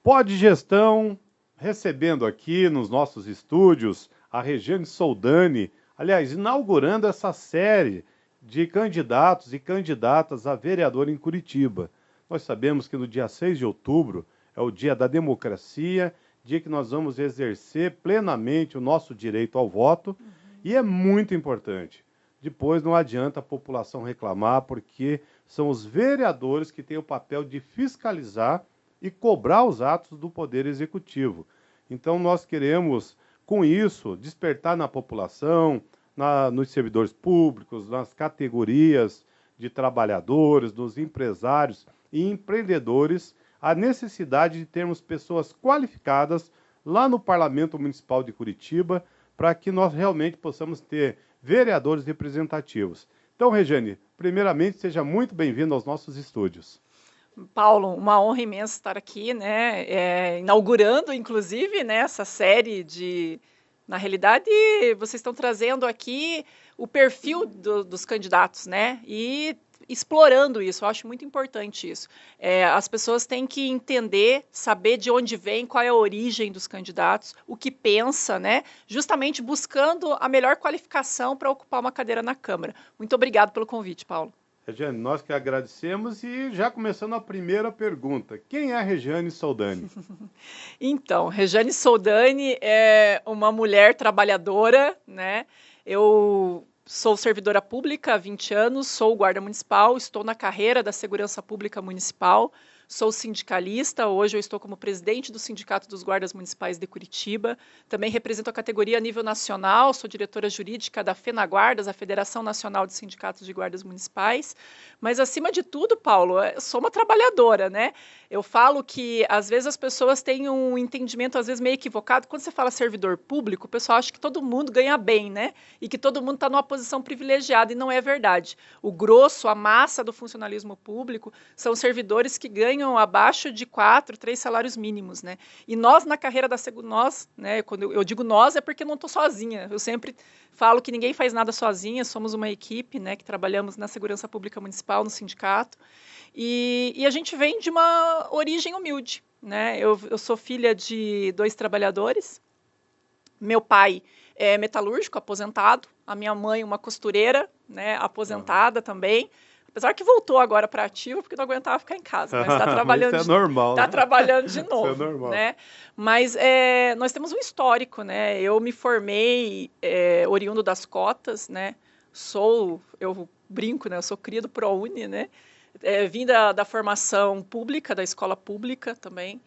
Pod Gestão, recebendo aqui nos nossos estúdios a Regiane Soldani, aliás, inaugurando essa série de candidatos e candidatas a vereador em Curitiba. Nós sabemos que no dia 6 de outubro é o dia da democracia, dia que nós vamos exercer plenamente o nosso direito ao voto, e é muito importante. Depois não adianta a população reclamar, porque são os vereadores que têm o papel de fiscalizar e cobrar os atos do Poder Executivo. Então nós queremos, com isso, despertar na população, nos servidores públicos, nas categorias de trabalhadores, dos empresários e empreendedores, a necessidade de termos pessoas qualificadas lá no Parlamento Municipal de Curitiba, para que nós realmente possamos ter vereadores representativos. Então, Regiane, primeiramente, seja muito bem-vindo aos nossos estúdios. Paulo, uma honra imensa estar aqui, né, inaugurando, inclusive, né, essa série de... Na realidade, vocês estão trazendo aqui o perfil dos candidatos, né, e explorando isso. Eu acho muito importante isso. As pessoas têm que entender, saber de onde vem, qual é a origem dos candidatos, o que pensa, né, justamente buscando a melhor qualificação para ocupar uma cadeira na Câmara. Muito obrigado pelo convite, Paulo. Regiane, nós que agradecemos, e já começando a primeira pergunta, quem é a Regiane Soldani? Então, Regiane Soldani é uma mulher trabalhadora, né? Eu sou servidora pública há 20 anos, sou guarda municipal, estou na carreira da segurança pública municipal, sou sindicalista, hoje eu estou como presidente do Sindicato dos Guardas Municipais de Curitiba, também represento a categoria a nível nacional, sou diretora jurídica da FENAGuardas, a Federação Nacional de Sindicatos de Guardas Municipais, mas acima de tudo, Paulo, eu sou uma trabalhadora, né? Eu falo que às vezes as pessoas têm um entendimento às vezes meio equivocado, quando você fala servidor público, o pessoal acha que todo mundo ganha bem, né? E que todo mundo está numa posição privilegiada, e não é verdade. O grosso, a massa do funcionalismo público são servidores que ganham abaixo de 4, 3 salários mínimos, né? E nós, na carreira da nós, né? Quando eu digo nós, é porque eu não estou sozinha. Eu sempre falo que ninguém faz nada sozinha, somos uma equipe, né? Que trabalhamos na segurança pública municipal, no sindicato. E a gente vem de uma origem humilde, né? Eu sou filha de 2 trabalhadores. Meu pai é metalúrgico, aposentado. A minha mãe, uma costureira, né? Aposentada também. Apesar que voltou agora para ativo, porque não aguentava ficar em casa, mas está trabalhando, Isso é normal, tá né? trabalhando de novo, Isso é normal. né? Mas nós temos um histórico, né? Eu me formei oriundo das cotas, né? Eu brinco, né? Eu sou cria do ProUni, né? Vim da formação pública, da escola pública também.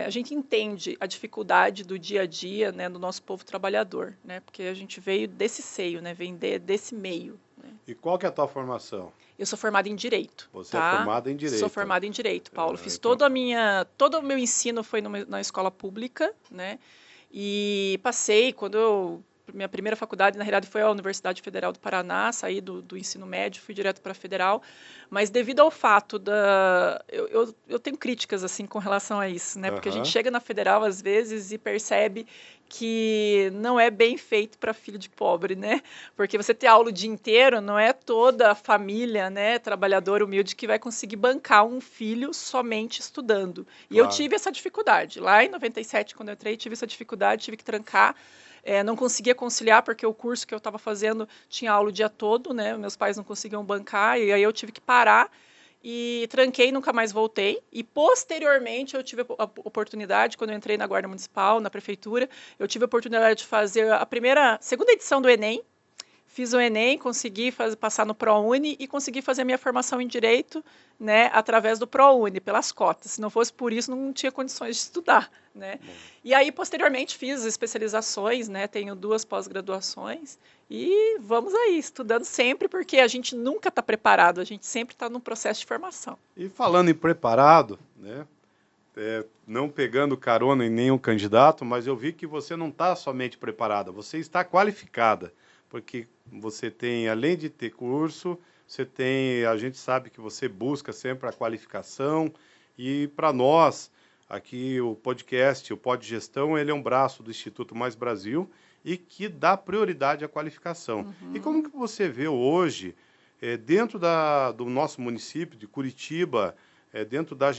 A gente entende a dificuldade do dia a dia, né, do nosso povo trabalhador, né? Porque a gente veio desse seio, né? Vem desse meio. Né? E qual que é a tua formação? Eu sou formada em Direito. Você é formada em Direito. Sou formada em Direito, Paulo. Fiz então... todo o meu ensino foi na escola pública, né? E passei, minha primeira faculdade, na realidade, foi a Universidade Federal do Paraná, saí do ensino médio, fui direto para a Federal, mas devido ao fato eu tenho críticas, assim, com relação a isso, né? Porque a gente chega na Federal, às vezes, e percebe que não é bem feito para filho de pobre, né? Porque você ter aula o dia inteiro, não é toda a família, né, trabalhadora humilde, que vai conseguir bancar um filho somente estudando. E eu tive essa dificuldade. Lá em 97, quando eu entrei, tive essa dificuldade, tive que trancar. Não conseguia conciliar, porque o curso que eu estava fazendo tinha aula o dia todo, né? Meus pais não conseguiam bancar, e aí eu tive que parar. E tranquei, nunca mais voltei. E posteriormente eu tive a oportunidade, quando eu entrei na Guarda Municipal, na Prefeitura, eu tive a oportunidade de fazer segunda edição do Enem. Fiz o Enem, consegui passar no ProUni e consegui fazer a minha formação em Direito, né, através do ProUni, pelas cotas. Se não fosse por isso, não tinha condições de estudar, né? E aí, posteriormente, fiz especializações, né, tenho 2 pós-graduações e vamos aí, estudando sempre, porque a gente nunca está preparado, a gente sempre está num processo de formação. E falando em preparado, né, não pegando carona em nenhum candidato, mas eu vi que você não está somente preparada, você está qualificada. Porque você tem, além de ter curso, a gente sabe que você busca sempre a qualificação, e para nós, aqui o podcast, o Pod Gestão, ele é um braço do Instituto Mais Brasil e que dá prioridade à qualificação. E como que você vê hoje, dentro do nosso município de Curitiba, dentro da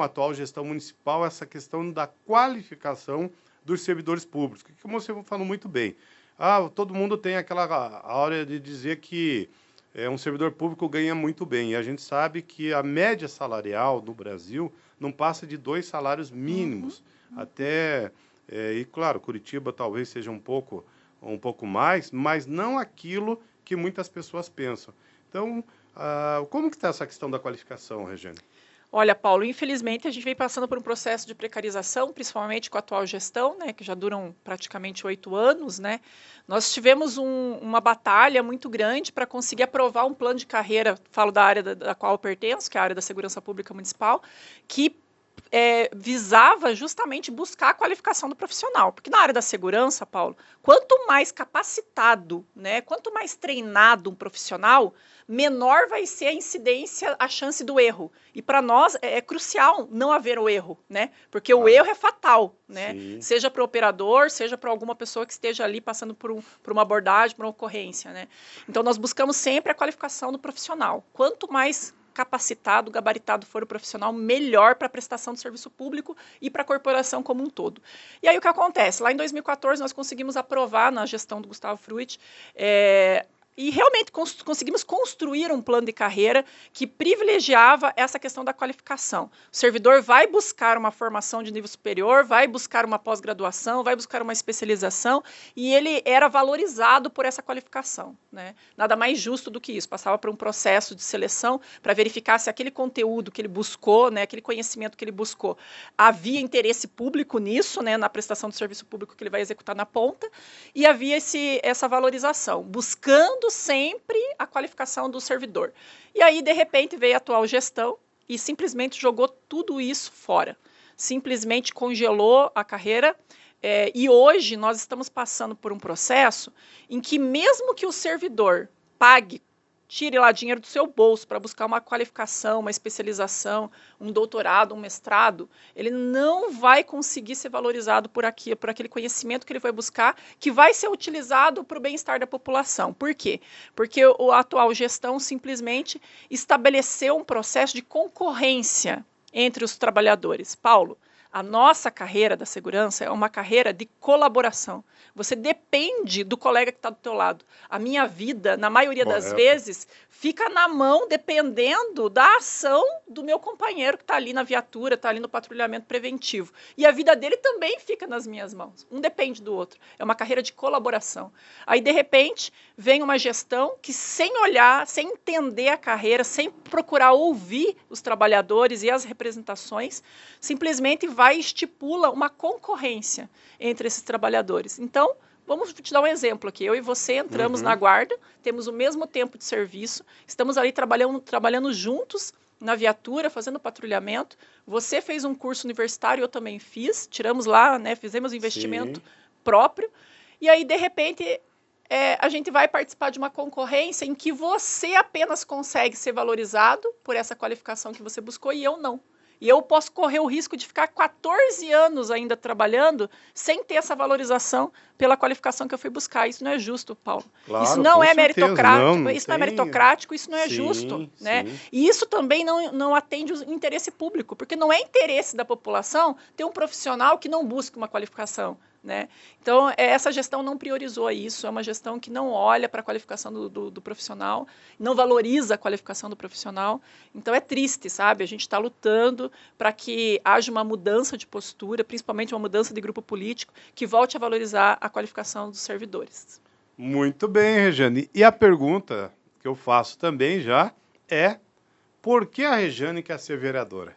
atual gestão municipal, essa questão da qualificação dos servidores públicos, que como você falou muito bem, todo mundo tem aquela hora de dizer que um servidor público ganha muito bem, e a gente sabe que a média salarial no Brasil não passa de 2 salários mínimos, até, e claro, Curitiba talvez seja um pouco mais, mas não aquilo que muitas pessoas pensam. Então, como que está essa questão da qualificação, Regiane? Olha, Paulo, infelizmente a gente vem passando por um processo de precarização, principalmente com a atual gestão, né, que já duram praticamente 8 anos, né. Nós tivemos uma batalha muito grande para conseguir aprovar um plano de carreira, falo da área da qual eu pertenço, que é a área da segurança pública municipal, que visava justamente buscar a qualificação do profissional. Porque na área da segurança, Paulo, quanto mais capacitado, né, quanto mais treinado um profissional, menor vai ser a incidência, a chance do erro. E para nós é crucial não haver o erro, né? Porque o erro é fatal, né? Sim. Seja para o operador, seja para alguma pessoa que esteja ali passando por uma abordagem, por uma ocorrência, né? Então nós buscamos sempre a qualificação do profissional. Quanto mais capacitado, gabaritado for o profissional, melhor para a prestação do serviço público e para a corporação como um todo. E aí o que acontece? Lá em 2014 nós conseguimos aprovar na gestão do Gustavo Fruit e realmente conseguimos construir um plano de carreira que privilegiava essa questão da qualificação. O servidor vai buscar uma formação de nível superior, vai buscar uma pós-graduação, vai buscar uma especialização e ele era valorizado por essa qualificação, né? Nada mais justo do que isso. Passava por um processo de seleção para verificar se aquele conteúdo que ele buscou, né, aquele conhecimento que ele buscou, havia interesse público nisso, né, na prestação do serviço público que ele vai executar na ponta, e havia essa valorização, buscando sempre a qualificação do servidor. E aí, de repente, veio a atual gestão e simplesmente jogou tudo isso fora. Simplesmente congelou a carreira e hoje nós estamos passando por um processo em que mesmo que o servidor pague, tire lá dinheiro do seu bolso para buscar uma qualificação, uma especialização, um doutorado, um mestrado, ele não vai conseguir ser valorizado por aquele conhecimento que ele vai buscar, que vai ser utilizado para o bem-estar da população. Por quê? Porque a atual gestão simplesmente estabeleceu um processo de concorrência entre os trabalhadores. Paulo, a nossa carreira da segurança é uma carreira de colaboração. Você depende do colega que está do teu lado. A minha vida, na maioria das vezes, fica na mão, dependendo da ação do meu companheiro que está ali na viatura, está ali no patrulhamento preventivo. E a vida dele também fica nas minhas mãos. Um depende do outro. É uma carreira de colaboração. Aí, de repente, vem uma gestão que, sem olhar, sem entender a carreira, sem procurar ouvir os trabalhadores e as representações, simplesmente vai e estipula uma concorrência entre esses trabalhadores. Então, vamos te dar um exemplo aqui. Eu e você entramos na guarda, temos o mesmo tempo de serviço, estamos ali trabalhando juntos na viatura, fazendo patrulhamento. Você fez um curso universitário, eu também fiz, tiramos lá, né, fizemos investimento próprio, e aí, de repente, a gente vai participar de uma concorrência em que você apenas consegue ser valorizado por essa qualificação que você buscou e eu não. E eu posso correr o risco de ficar 14 anos ainda trabalhando sem ter essa valorização pela qualificação que eu fui buscar. Isso não é justo, Paulo. Claro, isso não é meritocrático, não isso não é meritocrático, isso não é justo, né? E isso também não atende o interesse público, porque não é interesse da população ter um profissional que não busque uma qualificação, né? Então, essa gestão não priorizou isso, é uma gestão que não olha para a qualificação do profissional, não valoriza a qualificação do profissional. Então, é triste, sabe? A gente está lutando para que haja uma mudança de postura, principalmente uma mudança de grupo político, que volte a valorizar a qualificação dos servidores. Muito bem, Regiane. E a pergunta que eu faço também já é: por que a Regiane quer ser vereadora?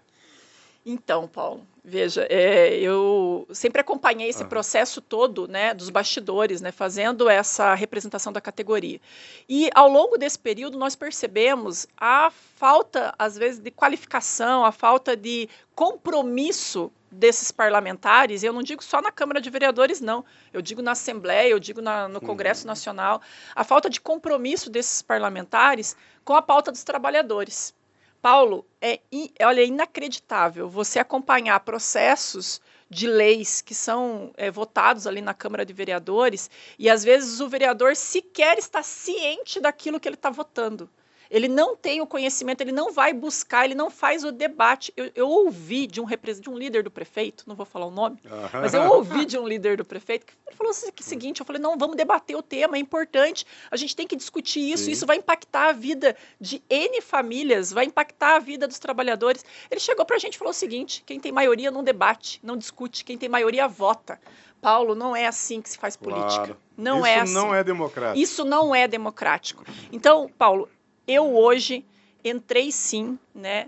Então, Paulo, veja, eu sempre acompanhei esse processo todo, né, dos bastidores, né, fazendo essa representação da categoria. E ao longo desse período nós percebemos a falta, às vezes, de qualificação, a falta de compromisso desses parlamentares, e eu não digo só na Câmara de Vereadores, não. Eu digo na Assembleia, eu digo no Congresso Nacional, a falta de compromisso desses parlamentares com a pauta dos trabalhadores. Paulo, olha, é inacreditável você acompanhar processos de leis que são votados ali na Câmara de Vereadores e, às vezes, o vereador sequer está ciente daquilo que ele está votando. Ele não tem o conhecimento, ele não vai buscar, ele não faz o debate. Eu ouvi de um líder do prefeito, não vou falar o nome, mas eu ouvi de um líder do prefeito que ele falou o seguinte, eu falei, não, vamos debater o tema, é importante, a gente tem que discutir isso, Sim. isso vai impactar a vida de N famílias, vai impactar a vida dos trabalhadores. Ele chegou para a gente e falou o seguinte, quem tem maioria não debate, não discute, quem tem maioria vota. Paulo, não é assim que se faz política. Claro. Não Isso é assim. não é democrático. Isso não é democrático. Então, Paulo, eu hoje entrei sim, né,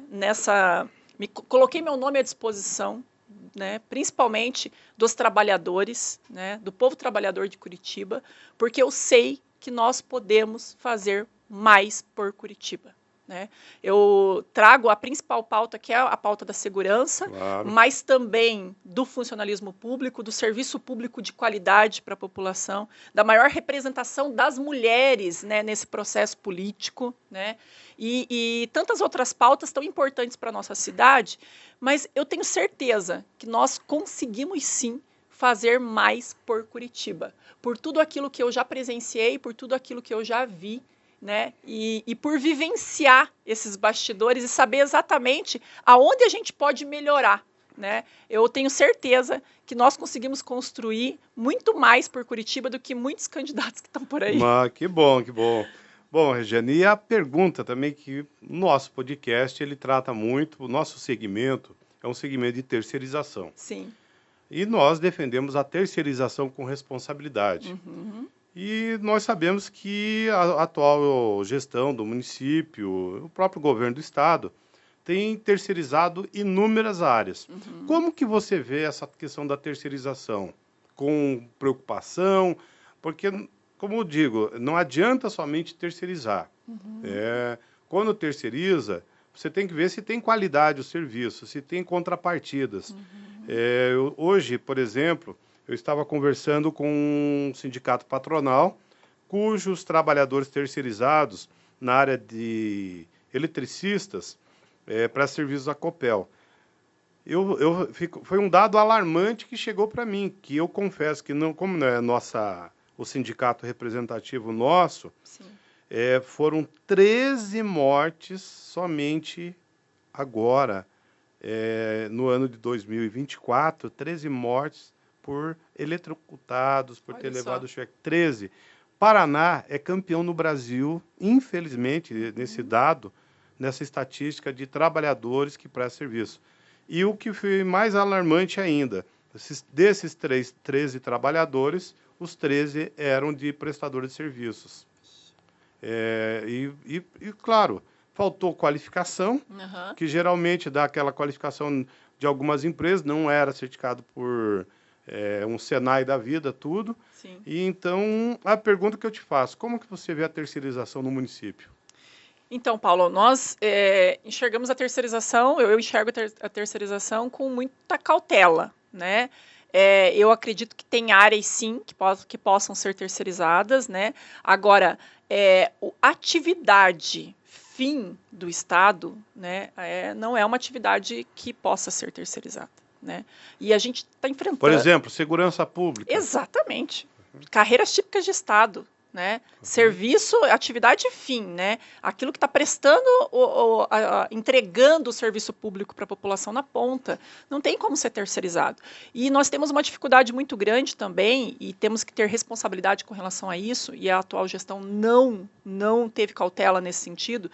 coloquei meu nome à disposição, né, principalmente dos trabalhadores, né, do povo trabalhador de Curitiba, porque eu sei que nós podemos fazer mais por Curitiba. Né? Eu trago a principal pauta, que é a pauta da segurança, Claro. mas também do funcionalismo público, do serviço público de qualidade para a população, da maior representação das mulheres, né, nesse processo político, né? E tantas outras pautas tão importantes para a nossa cidade, mas eu tenho certeza que nós conseguimos sim fazer mais por Curitiba, por tudo aquilo que eu já presenciei, por tudo aquilo que eu já vi, né? E por vivenciar esses bastidores e saber exatamente aonde a gente pode melhorar. Né? Eu tenho certeza que nós conseguimos construir muito mais por Curitiba do que muitos candidatos que estão por aí. Que bom, que bom. Bom, Regiane, e a pergunta também que o nosso podcast ele trata muito, o nosso segmento é um segmento de terceirização. Sim. E nós defendemos a terceirização com responsabilidade. Uhum. E nós sabemos que a atual gestão do município, o próprio governo do estado, tem terceirizado inúmeras áreas. Uhum. Como que você vê essa questão da terceirização? Com preocupação? Porque, como eu digo, não adianta somente terceirizar. Uhum. Quando terceiriza, você tem que ver se tem qualidade o serviço, se tem contrapartidas. Uhum. Hoje, por exemplo, eu estava conversando com um sindicato patronal, cujos trabalhadores terceirizados na área de eletricistas para serviços da Copel. Foi um dado alarmante que chegou para mim, que eu confesso que, não, como não é o sindicato representativo nosso, foram 13 mortes somente agora, no ano de 2024, 13 mortes por eletrocutados, por ter levado o choque. 13. Paraná é campeão no Brasil, infelizmente, nesse dado, nessa estatística de trabalhadores que prestam serviço. E o que foi mais alarmante ainda, desses 13 trabalhadores, os 13 eram de prestadores de serviços. Claro, faltou qualificação, que geralmente dá aquela qualificação de algumas empresas, não era certificado por um Senai da vida, tudo. Sim. E então, a pergunta que eu te faço, como que você vê a terceirização no município? Então, Paulo, nós enxergamos a terceirização, eu enxergo a terceirização com muita cautela, né? Eu acredito que tem áreas, sim, que possam ser terceirizadas, né? Agora, atividade fim do Estado, né, não é uma atividade que possa ser terceirizada. Né? E a gente está enfrentando... Por exemplo, segurança pública. Exatamente. Carreiras típicas de Estado. Né? Serviço, atividade fim, né? Aquilo que está prestando, entregando o serviço público para a população na ponta, não tem como ser terceirizado. E nós temos uma dificuldade muito grande também, e temos que ter responsabilidade com relação a isso, e a atual gestão não teve cautela nesse sentido,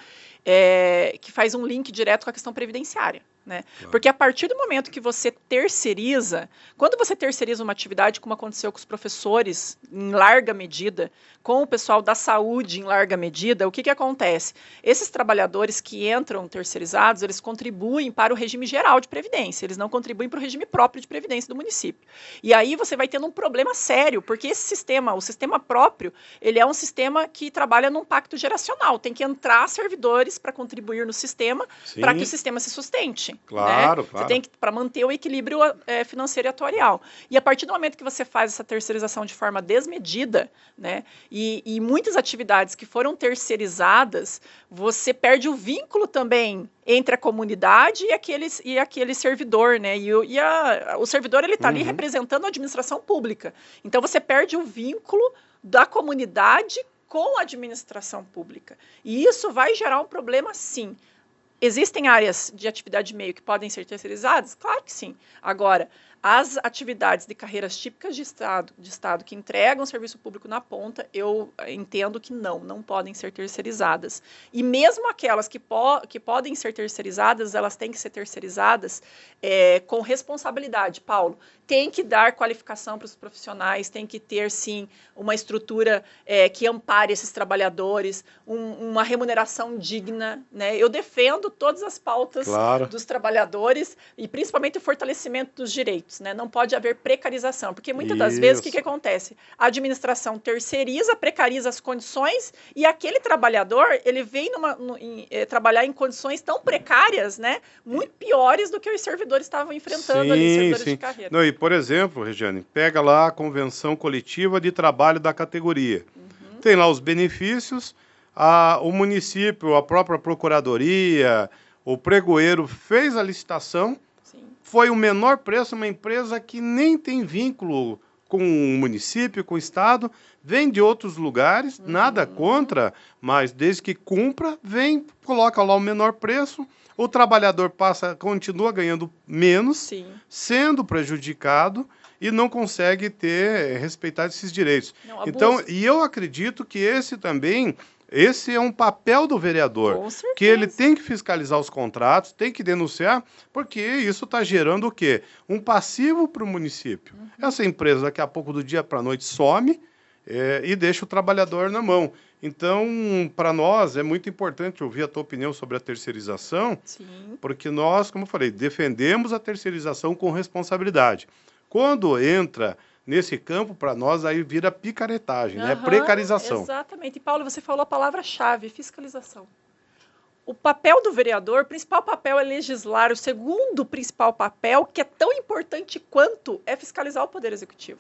que faz um link direto com a questão previdenciária. Né? Claro. Porque a partir do momento que você terceiriza, quando você terceiriza uma atividade, como aconteceu com os professores, em larga medida, com o pessoal da saúde, em larga medida, o que acontece? Esses trabalhadores que entram terceirizados, eles contribuem para o regime geral de previdência, eles não contribuem para o regime próprio de previdência do município. E aí você vai tendo um problema sério, porque esse sistema, o sistema próprio, ele é um sistema que trabalha num pacto geracional, tem que entrar servidores para contribuir no sistema, para que o sistema se sustente. Claro, né? Claro. Você tem que, para manter o equilíbrio financeiro e atuarial. E a partir do momento que você faz essa terceirização de forma desmedida, né, e muitas atividades que foram terceirizadas, você perde o vínculo também entre a comunidade e aquele servidor, né? O servidor ele está ali representando a administração pública. Então você perde o vínculo da comunidade com a administração pública. E isso vai gerar um problema, sim. Existem áreas de atividade meio que podem ser terceirizadas? Claro que sim. Agora, as atividades de carreiras típicas de Estado que entregam serviço público na ponta, eu entendo que não podem ser terceirizadas. E mesmo aquelas que podem ser terceirizadas, elas têm que ser terceirizadas com responsabilidade, Paulo. Tem que dar qualificação para os profissionais, tem que ter, sim, uma estrutura que ampare esses trabalhadores, uma remuneração digna, né? Eu defendo todas as pautas dos trabalhadores e principalmente o fortalecimento dos direitos. Né? Não pode haver precarização, porque muitas das vezes o que acontece? A administração terceiriza, precariza as condições e aquele trabalhador ele vem trabalhar em condições tão precárias, né? Muito piores do que os servidores estavam enfrentando ali, servidores de carreira. Não, e, por exemplo, Regiane, pega lá a convenção coletiva de trabalho da categoria. Tem lá os benefícios, o município, a própria procuradoria, o pregoeiro fez a licitação. Foi o menor preço, uma empresa que nem tem vínculo com o município, com o estado, vem de outros lugares, nada contra, mas desde que cumpra, vem, coloca lá o menor preço, o trabalhador continua ganhando menos, sendo prejudicado e não consegue respeitar esses direitos. Então, e eu acredito que esse é um papel do vereador, que ele tem que fiscalizar os contratos, tem que denunciar, porque isso está gerando o quê? Um passivo para o município. Essa empresa, daqui a pouco, do dia para a noite, some e deixa o trabalhador na mão. Então, para nós, é muito importante ouvir a tua opinião sobre a terceirização, porque nós, como eu falei, defendemos a terceirização com responsabilidade. Quando entra nesse campo, para nós, aí vira picaretagem, né? Precarização. Exatamente. E, Paulo, você falou a palavra-chave, fiscalização. O papel do vereador, o principal papel é legislar, o segundo principal papel, que é tão importante quanto, é fiscalizar o Poder Executivo.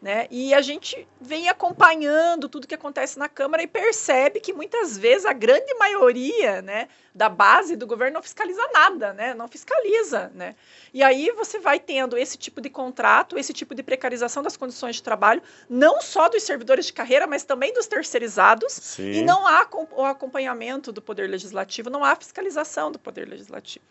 Né? E a gente vem acompanhando tudo que acontece na Câmara e percebe que muitas vezes a grande maioria, né, da base do governo não fiscaliza nada, né? Não fiscaliza. Né? E aí você vai tendo esse tipo de contrato, esse tipo de precarização das condições de trabalho, não só dos servidores de carreira, mas também dos terceirizados, e não há o acompanhamento do Poder Legislativo, não há fiscalização do Poder Legislativo.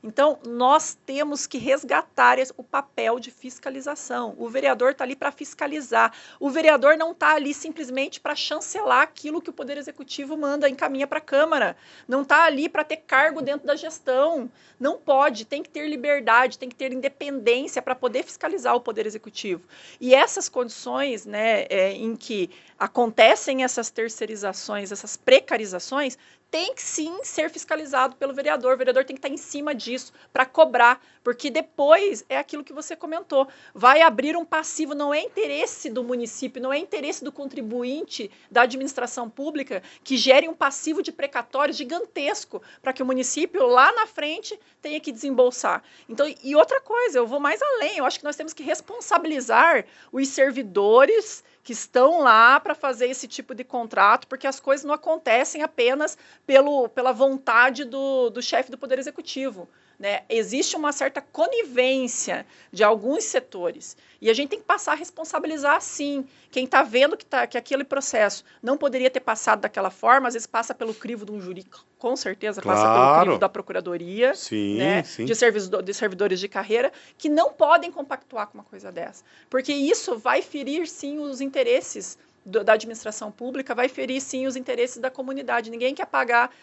Então, nós temos que resgatar o papel de fiscalização. O vereador está ali para fiscalizar. O vereador não está ali simplesmente para chancelar aquilo que o Poder Executivo manda, encaminha para a Câmara. Não está ali para ter cargo dentro da gestão. Não pode, tem que ter liberdade, tem que ter independência para poder fiscalizar o Poder Executivo. E essas condições, né, em que acontecem essas terceirizações, essas precarizações, tem que sim ser fiscalizado pelo vereador. O vereador tem que estar em cima disso para cobrar, porque depois é aquilo que você comentou, vai abrir um passivo, não é interesse do município, não é interesse do contribuinte da administração pública que gere um passivo de precatórios gigantesco para que o município lá na frente tenha que desembolsar. Então, e outra coisa, eu vou mais além, eu acho que nós temos que responsabilizar os servidores que estão lá para fazer esse tipo de contrato, porque as coisas não acontecem apenas pela vontade do chefe do Poder Executivo. Né? Existe uma certa conivência de alguns setores. E a gente tem que passar a responsabilizar, sim. Quem está vendo que aquele processo não poderia ter passado daquela forma, às vezes passa pelo crivo de um júri, com certeza, passa pelo crivo da procuradoria, né? De servidores de carreira, que não podem compactuar com uma coisa dessa. Porque isso vai ferir, sim, os interesses da administração pública, vai ferir, sim, os interesses da comunidade. Ninguém quer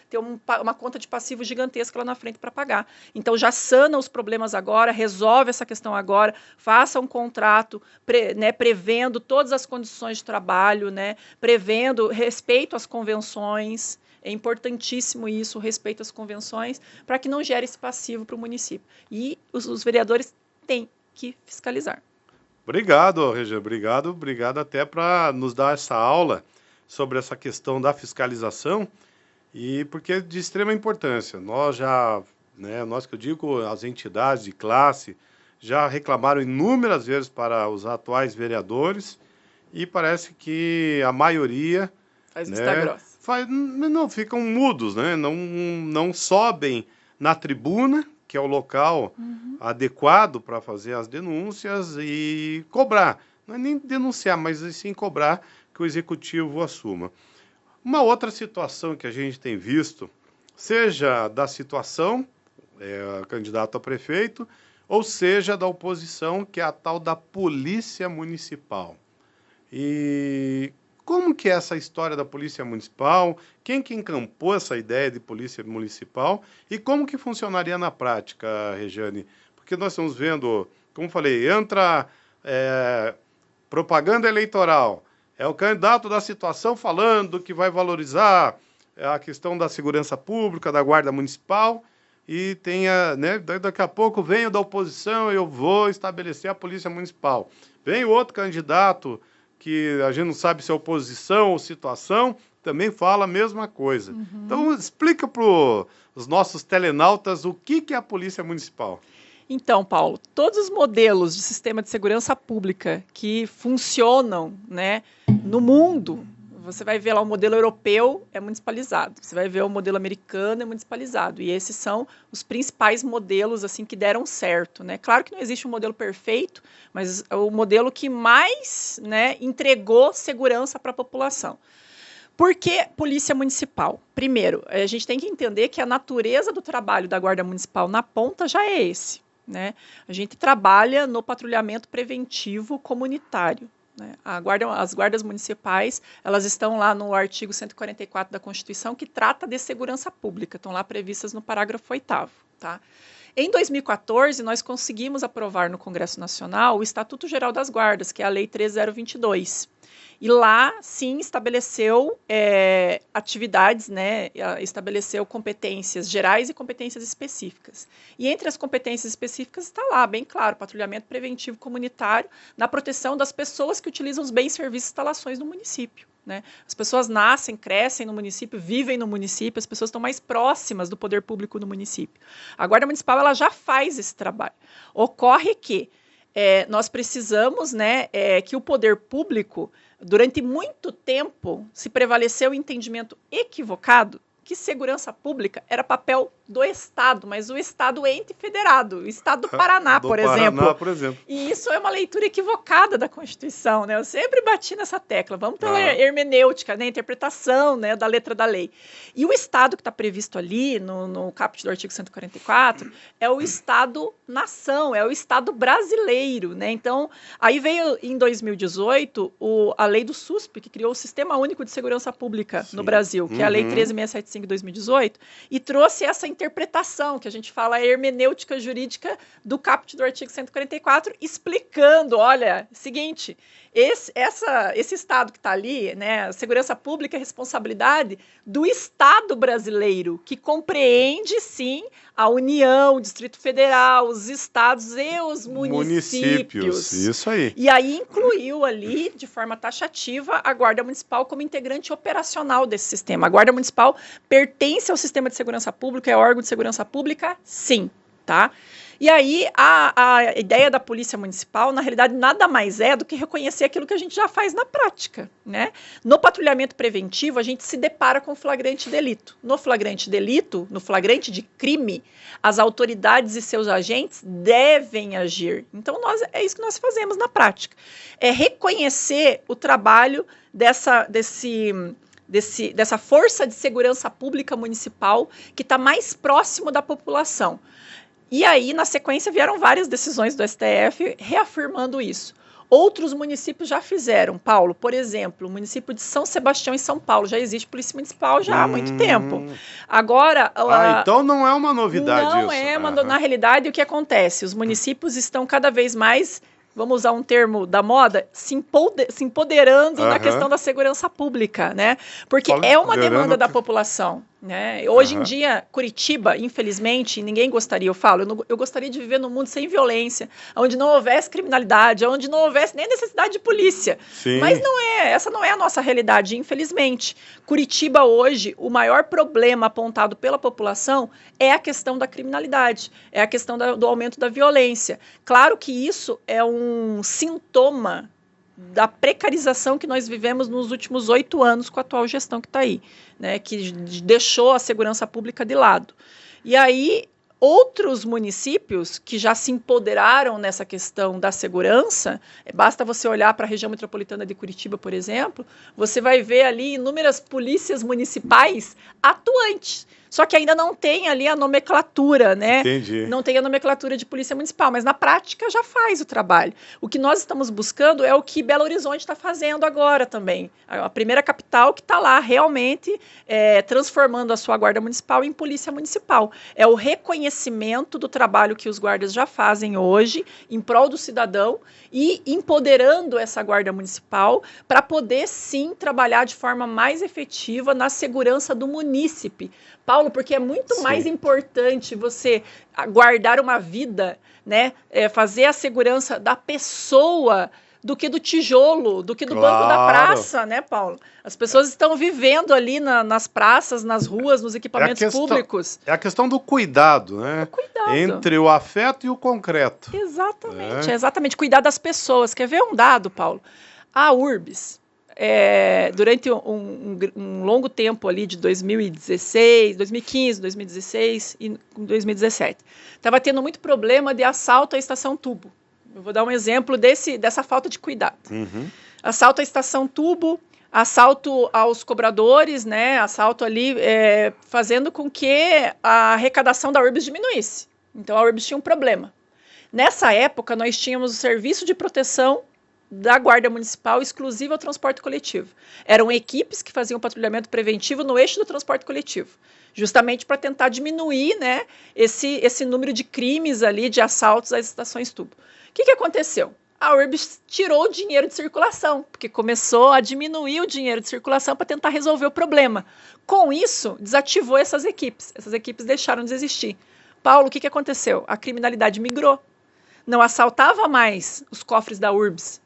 ter uma conta de passivo gigantesca lá na frente para pagar. Então, já sana os problemas agora, resolve essa questão agora, faça um contrato prevendo todas as condições de trabalho, né, prevendo respeito às convenções. É importantíssimo isso, o respeito às convenções, para que não gere esse passivo para o município. E os vereadores têm que fiscalizar. Obrigado, Regina. Obrigado até para nos dar essa aula sobre essa questão da fiscalização, e porque é de extrema importância. Nós que eu digo, as entidades de classe, já reclamaram inúmeras vezes para os atuais vereadores, e parece que a maioria faz vista grossa. Não, ficam mudos, né? Não sobem na tribuna, que é o local adequado para fazer as denúncias e cobrar. Não é nem denunciar, mas sim cobrar que o executivo assuma. Uma outra situação que a gente tem visto, seja da situação, candidato a prefeito, ou seja da oposição, que é a tal da Polícia Municipal. E como que é essa história da Polícia Municipal? Quem que encampou essa ideia de Polícia Municipal? E como que funcionaria na prática, Rejane? Porque nós estamos vendo, como falei, entra propaganda eleitoral, é o candidato da situação falando que vai valorizar a questão da segurança pública, da Guarda Municipal, e daqui a pouco vem o da oposição, eu vou estabelecer a Polícia Municipal. Vem o outro candidato, que a gente não sabe se é oposição ou situação, também fala a mesma coisa. Então, explica para os nossos telenautas o que é a Polícia Municipal. Então, Paulo, todos os modelos de sistema de segurança pública que funcionam, né, no mundo, você vai ver lá o modelo europeu é municipalizado, você vai ver o modelo americano é municipalizado, e esses são os principais modelos assim que deram certo, né? Claro que não existe um modelo perfeito, mas é o modelo que mais, né, entregou segurança para a população. Por que Polícia Municipal? Primeiro, a gente tem que entender que a natureza do trabalho da Guarda Municipal na ponta já é esse, né? A gente trabalha no patrulhamento preventivo comunitário. Né? As guardas municipais, elas estão lá no artigo 144 da Constituição, que trata de segurança pública, estão lá previstas no parágrafo 8º. Tá? Em 2014, nós conseguimos aprovar no Congresso Nacional o Estatuto Geral das Guardas, que é a Lei 13022. E lá, sim, estabeleceu atividades, né, estabeleceu competências gerais e competências específicas. E entre as competências específicas está lá, bem claro, patrulhamento preventivo comunitário na proteção das pessoas que utilizam os bens, serviços e instalações no município. Né? As pessoas nascem, crescem no município, vivem no município, as pessoas estão mais próximas do poder público no município. A Guarda Municipal ela já faz esse trabalho. Ocorre que nós precisamos, né, que o poder público, durante muito tempo, se prevaleceu o entendimento equivocado que segurança pública era papel do Estado, mas o Estado ente federado, o Estado do Paraná, por exemplo. E isso é uma leitura equivocada da Constituição, né? Eu sempre bati nessa tecla. Vamos pela hermenêutica, né? Interpretação, né, da letra da lei. E o Estado que está previsto ali, no caput do artigo 144, é o Estado-nação, é o Estado brasileiro, né? Então, aí veio em 2018 a lei do SUSP, que criou o Sistema Único de Segurança Pública no Brasil, que é a Lei 13.675 de 2018, e trouxe essa interpretação, que a gente fala a hermenêutica jurídica do caput do artigo 144, explicando, olha, seguinte, esse Estado que está ali, né, a segurança pública é responsabilidade do Estado brasileiro, que compreende, sim, a União, o Distrito Federal, os estados e os municípios. Isso aí. E aí incluiu ali, de forma taxativa, a Guarda Municipal como integrante operacional desse sistema. A Guarda Municipal pertence ao sistema de segurança pública, é órgão de segurança pública? Sim, tá? E aí, a ideia da Polícia Municipal, na realidade, nada mais é do que reconhecer aquilo que a gente já faz na prática, né? No patrulhamento preventivo, a gente se depara com flagrante delito. No flagrante delito, no flagrante de crime, as autoridades e seus agentes devem agir. Então, é isso que nós fazemos na prática. É reconhecer o trabalho dessa força de segurança pública municipal que está mais próximo da população. E aí, na sequência, vieram várias decisões do STF reafirmando isso. Outros municípios já fizeram, Paulo. Por exemplo, o município de São Sebastião, em São Paulo, já existe polícia municipal já há muito tempo. Agora... então não é uma novidade isso. Não é, na realidade, o que acontece? Os municípios estão cada vez mais... vamos usar um termo da moda, se empoderando na questão da segurança pública, né? Porque é uma demanda da população, né? Hoje em dia, Curitiba, infelizmente, ninguém gostaria, eu gostaria de viver num mundo sem violência, onde não houvesse criminalidade, onde não houvesse nem necessidade de polícia. Sim. Mas essa não é a nossa realidade, infelizmente. Curitiba hoje, o maior problema apontado pela população é a questão da criminalidade, é a questão do aumento da violência. Claro que isso é um sintoma da precarização que nós vivemos nos últimos 8 anos com a atual gestão que está aí, né, que deixou a segurança pública de lado. E aí, Outros municípios que já se empoderaram nessa questão da segurança, basta você olhar para a região metropolitana de Curitiba, por exemplo, você vai ver ali inúmeras polícias municipais atuantes. Só que ainda não tem ali a nomenclatura, né? Entendi. Não tem a nomenclatura de polícia municipal, mas na prática já faz o trabalho. O que nós estamos buscando é o que Belo Horizonte está fazendo agora também. A primeira capital que está lá realmente transformando a sua guarda municipal em polícia municipal. É o reconhecimento do trabalho que os guardas já fazem hoje em prol do cidadão e empoderando essa guarda municipal para poder sim trabalhar de forma mais efetiva na segurança do munícipe. Paulo, porque é muito mais importante você guardar uma vida, né, fazer a segurança da pessoa do que do tijolo, do que do banco da praça, né, Paulo? As pessoas estão vivendo ali nas praças, nas ruas, nos equipamentos públicos. É a questão do cuidado, né? Entre o afeto e o concreto. Exatamente, exatamente. Cuidar das pessoas. Quer ver um dado, Paulo? A URBS, durante um longo tempo ali de 2016, 2015, 2016 e 2017, estava tendo muito problema de assalto à estação Tubo. Eu vou dar um exemplo dessa falta de cuidado. Assalto à estação Tubo, assalto aos cobradores, né? Assalto ali fazendo com que a arrecadação da URBS diminuísse. Então a URBS tinha um problema. Nessa época nós tínhamos o serviço de proteção da Guarda Municipal exclusiva ao transporte coletivo. Eram equipes que faziam patrulhamento preventivo no eixo do transporte coletivo, justamente para tentar diminuir, né, esse número de crimes ali, de assaltos às estações Tubo. O que aconteceu? A URBS tirou o dinheiro de circulação, porque começou a diminuir o dinheiro de circulação para tentar resolver o problema. Com isso, desativou essas equipes. Essas equipes deixaram de existir. Paulo, o que aconteceu? A criminalidade migrou. Não assaltava mais os cofres da URBS.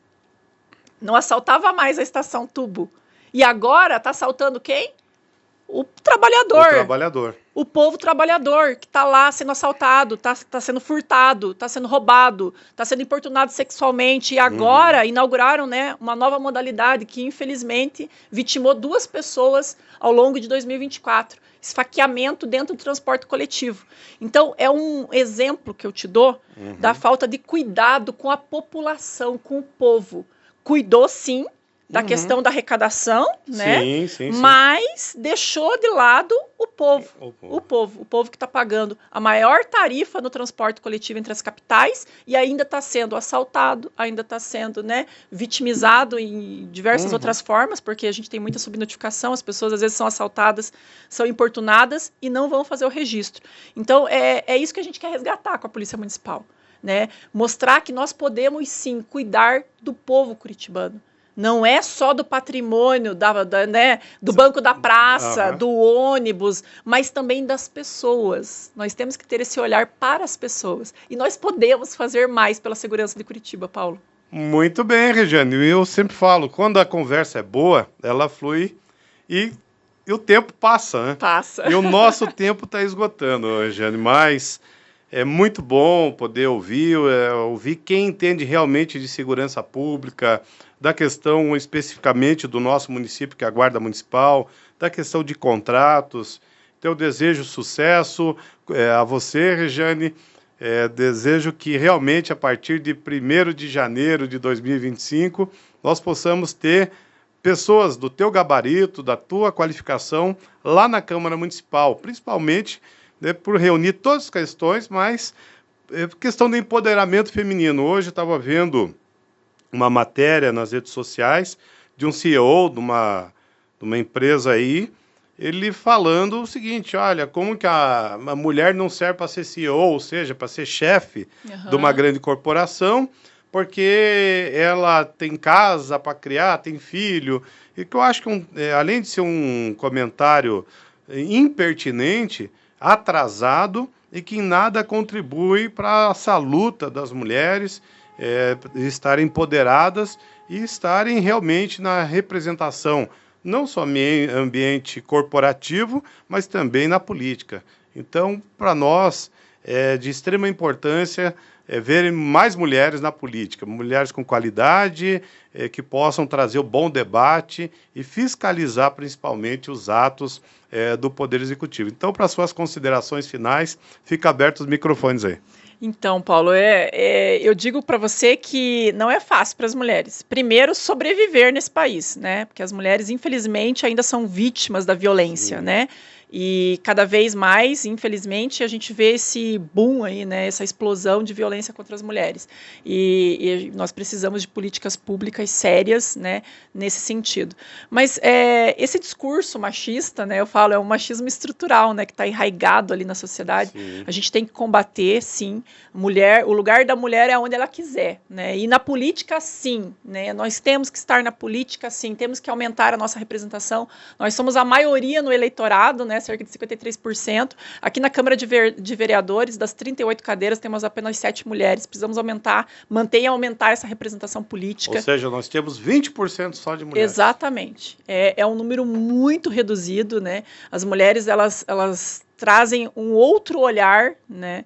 Não assaltava mais a estação Tubo. E agora está assaltando quem? O trabalhador. O trabalhador. O povo trabalhador que está lá sendo assaltado, está sendo furtado, está sendo roubado, está sendo importunado sexualmente. E agora inauguraram, né, uma nova modalidade que, infelizmente, vitimou 2 pessoas ao longo de 2024. Esfaqueamento dentro do transporte coletivo. Então, é um exemplo que eu te dou da falta de cuidado com a população, com o povo. Cuidou, sim, da questão da arrecadação, né? Sim. Mas deixou de lado o povo. O povo que está pagando a maior tarifa no transporte coletivo entre as capitais e ainda está sendo assaltado, ainda está sendo, né, vitimizado em diversas outras formas, porque a gente tem muita subnotificação, as pessoas às vezes são assaltadas, são importunadas e não vão fazer o registro. Então, é isso que a gente quer resgatar com a Polícia Municipal, né? Mostrar que nós podemos, sim, cuidar do povo curitibano. Não é só do patrimônio, né, do banco da praça, do ônibus, mas também das pessoas. Nós temos que ter esse olhar para as pessoas. E nós podemos fazer mais pela segurança de Curitiba, Paulo. Muito bem, Regiane. Eu sempre falo, quando a conversa é boa, ela flui e o tempo passa, né? Passa. E o nosso tempo está esgotando, Regiane, mas é muito bom poder ouvir quem entende realmente de segurança pública, da questão especificamente do nosso município, que é a Guarda Municipal, da questão de contratos. Então, eu desejo sucesso a você, Regiane. Desejo que realmente, a partir de 1º de janeiro de 2025, nós possamos ter pessoas do teu gabarito, da tua qualificação, lá na Câmara Municipal, principalmente, né, por reunir todas as questões, mas questão do empoderamento feminino. Hoje eu estava vendo uma matéria nas redes sociais de um CEO de uma empresa aí, ele falando o seguinte: olha, como que a mulher não serve para ser CEO, ou seja, para ser chefe de uma grande corporação, porque ela tem casa para criar, tem filho. E que eu acho que, além de ser um comentário impertinente, atrasado, e que em nada contribui para essa luta das mulheres estarem empoderadas e estarem realmente na representação, não só no ambiente corporativo, mas também na política. Então, para nós, é de extrema importância ver mais mulheres na política, mulheres com qualidade, que possam trazer o bom debate e fiscalizar principalmente os atos do Poder Executivo. Então, para suas considerações finais, fica aberto os microfones aí. Então, Paulo, eu digo para você que não é fácil para as mulheres. Primeiro, sobreviver nesse país, né? Porque as mulheres, infelizmente, ainda são vítimas da violência, né? E cada vez mais, infelizmente, a gente vê esse boom aí, né? Essa explosão de violência contra as mulheres. E nós precisamos de políticas públicas sérias, né? Nesse sentido. Mas esse discurso machista, né? Eu falo, é um machismo estrutural, né? Que está enraizado ali na sociedade. Sim. A gente tem que combater, sim. O lugar da mulher é onde ela quiser, né? E na política, sim, né? Nós temos que estar na política, sim. Temos que aumentar a nossa representação. Nós somos a maioria no eleitorado, né? Cerca de 53%. Aqui na Câmara de Vereadores, das 38 cadeiras, temos apenas 7 mulheres. Precisamos manter e aumentar essa representação política. Ou seja, nós temos 20% só de mulheres. Exatamente. É um número muito reduzido, né? As mulheres, elas trazem um outro olhar, né?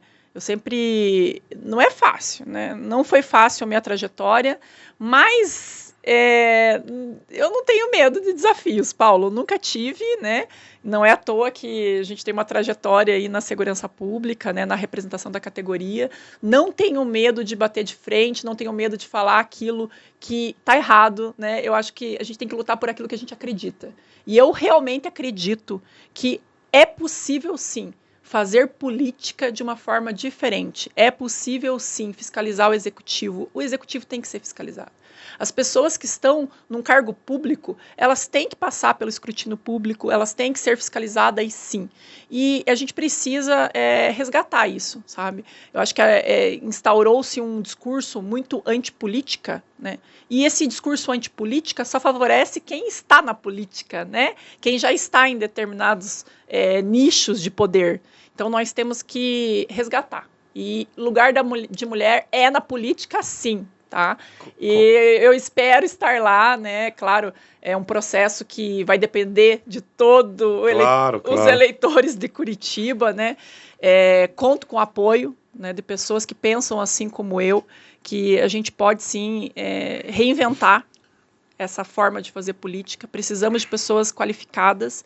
Não é fácil, né? Não foi fácil a minha trajetória, mas eu não tenho medo de desafios, Paulo. Nunca tive, né? Não é à toa que a gente tem uma trajetória aí na segurança pública, né? Na representação da categoria. Não tenho medo de bater de frente, não tenho medo de falar aquilo que está errado, né? Eu acho que a gente tem que lutar por aquilo que a gente acredita. E eu realmente acredito que é possível, sim, fazer política de uma forma diferente. É possível, sim, fiscalizar o executivo. O executivo tem que ser fiscalizado. As pessoas que estão num cargo público, elas têm que passar pelo escrutínio público, elas têm que ser fiscalizadas, sim. E a gente precisa resgatar isso, sabe? Eu acho que instaurou-se um discurso muito antipolítica, né? E esse discurso antipolítica só favorece quem está na política, né? Quem já está em determinados nichos de poder. Então, nós temos que resgatar. E lugar de mulher é na política, sim. Tá? E eu espero estar lá, né? Claro, é um processo que vai depender de todos os eleitores de Curitiba, né? Conto com o apoio, né, de pessoas que pensam assim como eu, que a gente pode sim reinventar essa forma de fazer política. Precisamos de pessoas qualificadas.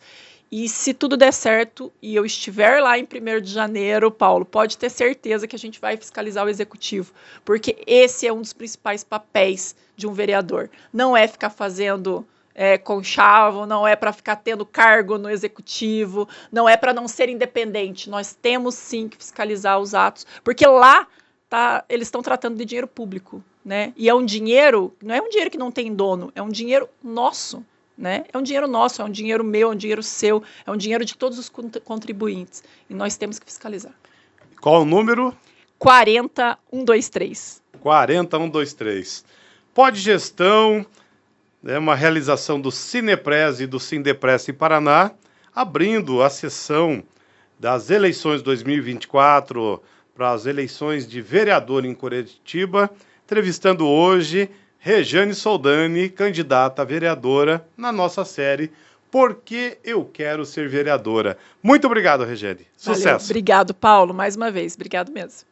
E se tudo der certo e eu estiver lá em 1º de janeiro, Paulo, pode ter certeza que a gente vai fiscalizar o executivo, porque esse é um dos principais papéis de um vereador. Não é ficar fazendo conchavo, não é para ficar tendo cargo no executivo, não é para não ser independente. Nós temos sim que fiscalizar os atos, porque lá eles estão tratando de dinheiro público, né? E é um dinheiro, não é um dinheiro que não tem dono, é um dinheiro nosso. Né? É um dinheiro nosso, é um dinheiro meu, é um dinheiro seu, é um dinheiro de todos os contribuintes. E nós temos que fiscalizar. Qual o número? 40123. 40123. Podgestão, uma realização do Cinepres e do Sindepres em Paraná, abrindo a sessão das eleições 2024 para as eleições de vereador em Curitiba, entrevistando hoje Rejane Soldani, candidata a vereadora na nossa série Por que eu quero ser vereadora. Muito obrigado, Rejane. Sucesso. Valeu. Obrigado, Paulo, mais uma vez. Obrigado mesmo.